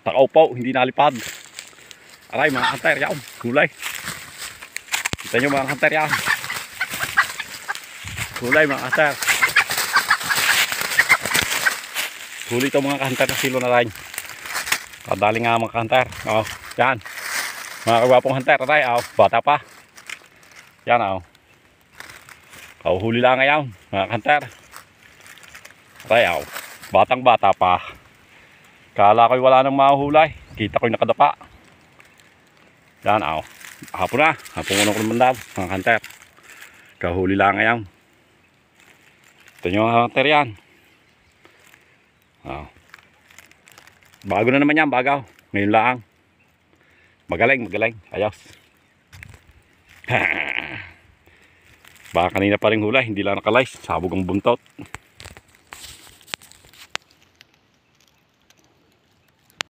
Nakaupo, hindi nalipad. Aray mga hunter, yan. Kulay. Kita nyo mga hunter yan. Kulay mga hunter. Huli ito mga hunter na silo na rin. Kadali nga mga hunter. Oh, yan. Mga kagwapong hunter, aray. Oh, bata pa. Yan oh. Huli lang ngayon mga hunter. Aray oh. Batang bata pa. Kala ko'y wala nang mahuhulay. Kita ko'y nakadapa. Yan oh. Hapon na. Hapon ko ng mandaw mga hunter. Kahuli lang ngayon. Ito nyo mga hunter yan. Oh. Bago na naman yan. Bagaw. Ngayon lang. Magaling. Ayos. Baka kanina pa rin hula. Hindi lang nakalize. Sabog ang buntot.